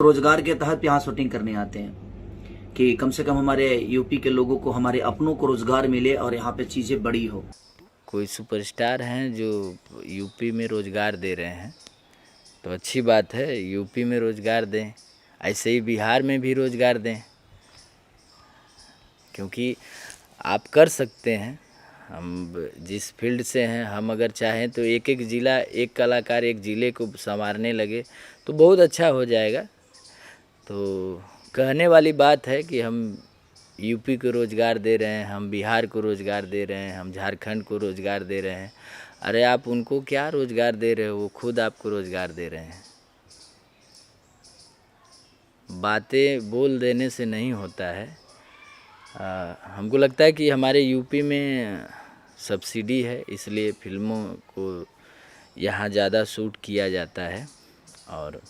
रोजगार के तहत यहाँ शूटिंग करने आते हैं कि कम से कम हमारे यूपी के लोगों को, हमारे अपनों को रोजगार मिले और यहाँ पे चीज़ें बड़ी हो। कोई सुपरस्टार हैं जो यूपी में रोज़गार दे रहे हैं तो अच्छी बात है, यूपी में रोज़गार दें, ऐसे ही बिहार में भी रोज़गार दें, क्योंकि आप कर सकते हैं। हम जिस फील्ड से हैं, हम अगर चाहें तो एक एक ज़िला, एक कलाकार एक ज़िले को संवारने लगे तो बहुत अच्छा हो जाएगा। तो कहने वाली बात है कि हम यूपी को रोज़गार दे रहे हैं, हम बिहार को रोज़गार दे रहे हैं, हम झारखंड को रोज़गार दे रहे हैं। अरे आप उनको क्या रोज़गार दे रहे हो, वो खुद आपको रोज़गार दे रहे हैं। बातें बोल देने से नहीं होता है। हमको लगता है कि हमारे यूपी में सब्सिडी है, इसलिए फिल्मों को यहाँ ज़्यादा शूट किया जाता है। और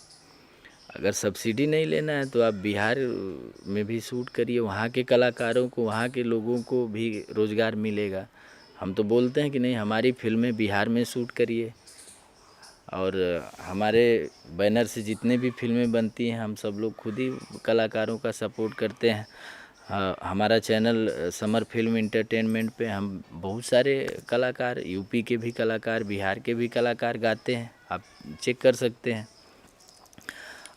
अगर सब्सिडी नहीं लेना है तो आप बिहार में भी शूट करिए, वहाँ के कलाकारों को, वहाँ के लोगों को भी रोज़गार मिलेगा। हम तो बोलते हैं कि नहीं, हमारी फिल्में बिहार में शूट करिए, और हमारे बैनर से जितने भी फिल्में बनती हैं हम सब लोग खुद ही कलाकारों का सपोर्ट करते हैं। हमारा चैनल समर फिल्म इंटरटेनमेंट पे हम बहुत सारे कलाकार, यूपी के भी कलाकार, बिहार के भी कलाकार गाते हैं, आप चेक कर सकते हैं।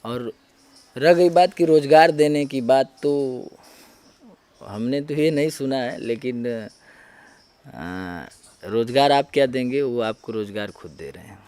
और रह गई बात कि रोज़गार देने की बात, तो हमने तो ये नहीं सुना है, लेकिन रोज़गार आप क्या देंगे, वो आपको रोज़गार खुद दे रहे हैं।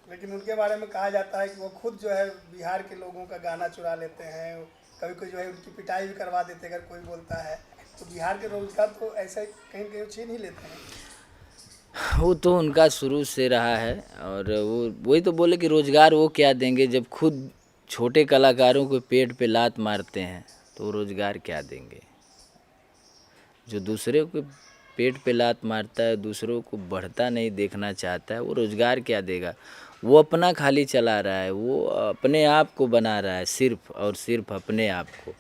लेकिन उनके बारे में कहा जाता है कि वो खुद जो है बिहार के लोगों का गाना चुरा लेते हैं, कभी कोई जो है उनकी पिटाई भी करवा देते हैं अगर कोई बोलता है। तो बिहार के रोजगार तो ऐसे कहीं कहीं छीन ही लेते हैं। वो तो उनका शुरू से रहा है, और वो वही तो बोले कि रोज़गार वो क्या देंगे, जब खुद छोटे कलाकारों को पेट पे लात मारते हैं तो रोज़गार क्या देंगे। जो दूसरे को पेट पे लात मारता है, दूसरों को बढ़ता नहीं देखना चाहता है, वो रोज़गार क्या देगा। वो अपना खाली चला रहा है, वो अपने आप को बना रहा है, सिर्फ और सिर्फ अपने आप को,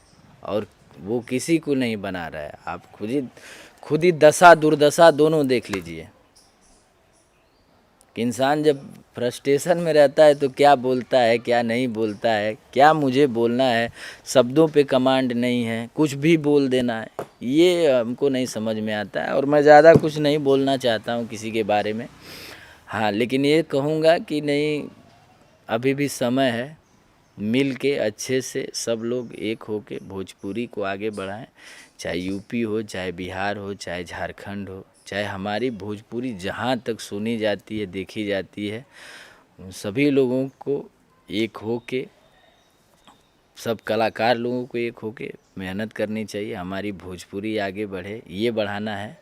और वो किसी को नहीं बना रहा है। आप खुद ही दशा दुर्दशा दोनों देख लीजिए। इंसान जब फ्रस्ट्रेशन में रहता है तो क्या बोलता है, क्या नहीं बोलता है, क्या मुझे बोलना है, शब्दों पे कमांड नहीं है, कुछ भी बोल देना है, ये हमको नहीं समझ में आता है। और मैं ज़्यादा कुछ नहीं बोलना चाहता हूँ किसी के बारे में। हाँ, लेकिन ये कहूँगा कि नहीं, अभी भी समय है, मिल के अच्छे से सब लोग एक हो के भोजपुरी को आगे बढ़ाएं। चाहे यूपी हो, चाहे बिहार हो, चाहे झारखंड हो, चाहे हमारी भोजपुरी जहाँ तक सुनी जाती है, देखी जाती है, उन सभी लोगों को एक हो के, सब कलाकार लोगों को एक हो के मेहनत करनी चाहिए। हमारी भोजपुरी आगे बढ़े, ये बढ़ाना है,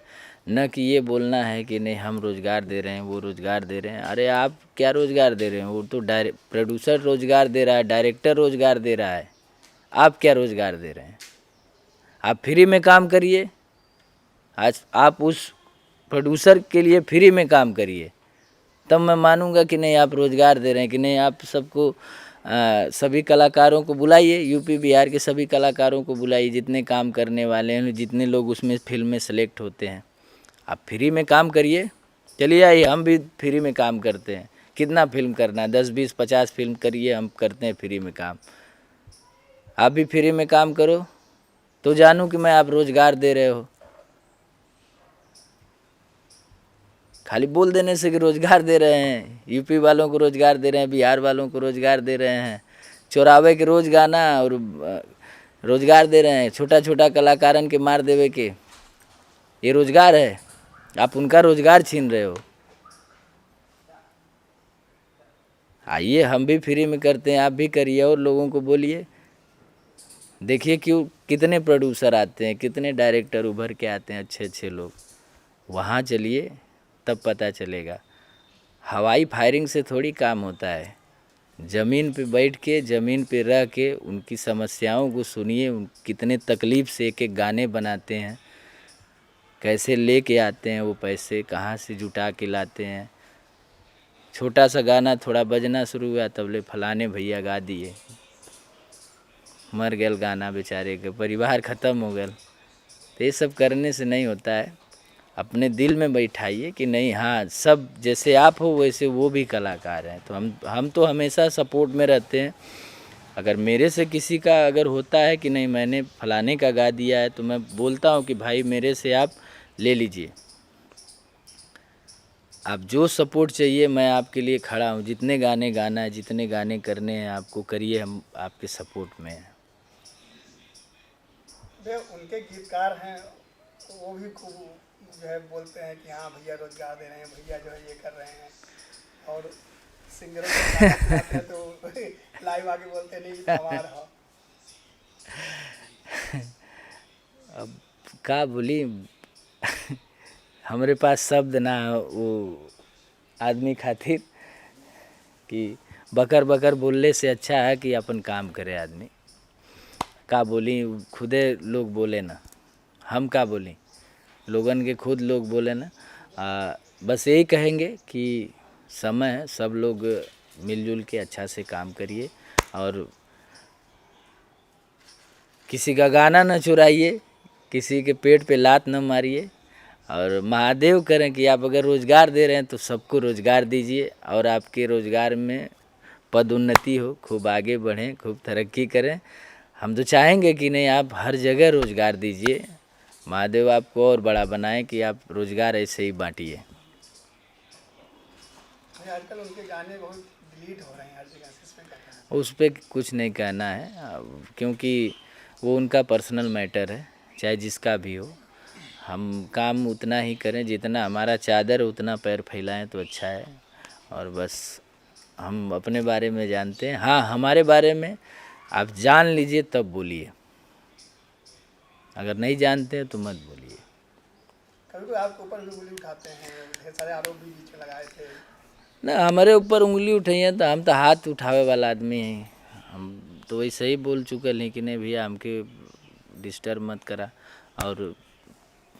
न कि ये बोलना है कि नहीं हम रोज़गार दे रहे हैं, वो रोज़गार दे रहे हैं। अरे आप क्या रोज़गार दे रहे हैं, वो तो प्रोड्यूसर रोज़गार दे रहा है, डायरेक्टर रोज़गार दे रहा है, आप क्या रोज़गार दे रहे हैं। आप फ्री में काम करिए, आज आप उस प्रोड्यूसर के लिए फ्री में काम करिए, तब मैं मानूंगा कि नहीं आप रोज़गार दे रहे हैं। कि नहीं, आप सबको सभी कलाकारों को बुलाइए, यूपी बिहार के सभी कलाकारों को बुलाइए, जितने काम करने वाले हैं, जितने लोग उसमें फिल्म में सेलेक्ट होते हैं, आप फ्री में काम करिए। चलिए आइए, हम भी फ्री में काम करते हैं। कितना फिल्म करना है, 10 20 50 फिल्म करिए, हम करते हैं फ्री में काम। आप भी फ्री में काम करो तो जानूँ कि मैं आप रोज़गार दे रहे हो। खाली बोल देने से कि रोज़गार दे रहे हैं, यूपी वालों को रोज़गार दे रहे हैं, बिहार वालों को रोज़गार दे रहे हैं, चोरावे के रोज़ गाना और रोज़गार दे रहे हैं, छोटा छोटा कलाकारन के मार देवे के, ये रोज़गार है। आप उनका रोज़गार छीन रहे हो। आइए, हम भी फ्री में करते हैं, आप भी करिए, और लोगों को बोलिए। देखिए क्यों कितने प्रोड्यूसर आते हैं, कितने डायरेक्टर उभर के आते हैं, अच्छे अच्छे लोग। वहाँ चलिए, तब पता चलेगा। हवाई फायरिंग से थोड़ी काम होता है। ज़मीन पे बैठ के, ज़मीन पे रह के उनकी समस्याओं को सुनिए, कितने तकलीफ़ से एक एक गाने बनाते हैं, कैसे लेके आते हैं वो पैसे, कहाँ से जुटा के लाते हैं। छोटा सा गाना थोड़ा बजना शुरू हुआ, तब ले फलाने भैया गा दिए, मर गया गाना, बेचारे के परिवार ख़त्म हो गया। तो ये सब करने से नहीं होता है। अपने दिल में बैठाइए कि नहीं, हाँ, सब जैसे आप हो वैसे वो भी कलाकार हैं। तो हम तो हमेशा सपोर्ट में रहते हैं। अगर मेरे से किसी का अगर होता है कि नहीं मैंने फलाने का गा दिया है तो मैं बोलता हूँ कि भाई मेरे से आप ले लीजिए, आप जो सपोर्ट चाहिए मैं आपके लिए खड़ा हूँ। जितने गाने गाना है, जितने गाने करने हैं आपको करिए, हम आपके सपोर्ट में हैं। वे उनके गीतकार हैं, वो भी खूब जो है बोलते हैं कि हाँ भैया रोजगार दे रहे हैं, भैया जो है ये कर रहे हैं। और सिंगरों को गाना सुनाते हैं तो लाइव आके बोलते हैं नहीं हमारा हो। अब का बोली हमारे पास शब्द ना है वो आदमी खातिर कि बकर बकर बोलने से अच्छा है कि अपन काम करे आदमी। का बोली खुदे लोग बोले ना, हम का बोली, लोगन के खुद लोग बोले ना। बस यही कहेंगे कि समय है, सब लोग मिलजुल के अच्छा से काम करिए और किसी का गाना न चुराइए, किसी के पेट पे लात न मारिए और महादेव करें कि आप अगर रोज़गार दे रहे हैं तो सबको रोज़गार दीजिए और आपके रोज़गार में पदोन्नति हो, खूब आगे बढ़ें, खूब तरक्की करें। हम तो चाहेंगे कि नहीं आप हर जगह रोज़गार दीजिए, महादेव आपको और बड़ा बनाए कि आप रोज़गार ऐसे ही बांटिए। आजकल उनके गाने बहुत डिलीट हो रहे हैं हर जगह से, इसमें क्या कहना है? उस पर कुछ नहीं कहना है क्योंकि वो उनका पर्सनल मैटर है, चाहे जिसका भी हो। हम काम उतना ही करें जितना हमारा चादर उतना पैर फैलाएं तो अच्छा है। और बस हम अपने बारे में जानते हैं, हाँ हमारे बारे में आप जान लीजिए तब बोलिए, अगर नहीं जानते हैं तो मत बोलिए। कभी कोई आपके ऊपर भी उंगली उठाते हैं, ढेर सारे आरोप भी बीच में लगाए थे। ना हमारे ऊपर उंगली उठाई है तो हम तो हाथ उठावे वाला आदमी हैं। हम तो वैसे ही बोल चुके हैं कि नहीं भैया हमके डिस्टर्ब मत करा, और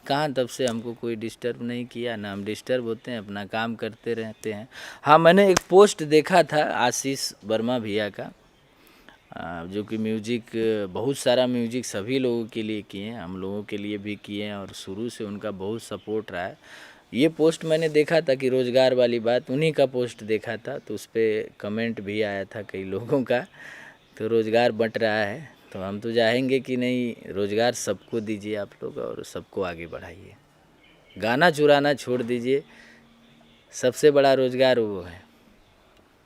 कहाँ तब से हमको कोई डिस्टर्ब नहीं किया, ना हम डिस्टर्ब होते हैं, अपना काम करते रहते हैं। हाँ मैंने एक पोस्ट देखा था आशीष वर्मा भैया का, जो कि म्यूजिक बहुत सारा म्यूजिक सभी लोगों के लिए किए हैं, हम लोगों के लिए भी किए हैं और शुरू से उनका बहुत सपोर्ट रहा है। ये पोस्ट मैंने देखा था कि रोज़गार वाली बात, उन्हीं का पोस्ट देखा था तो उस पर कमेंट भी आया था कई लोगों का। तो रोज़गार बंट रहा है तो हम तो चाहेंगे कि नहीं रोज़गार सबको दीजिए आप लोग और सबको आगे बढ़ाइए, गाना चुराना छोड़ दीजिए, सबसे बड़ा रोज़गार वो है।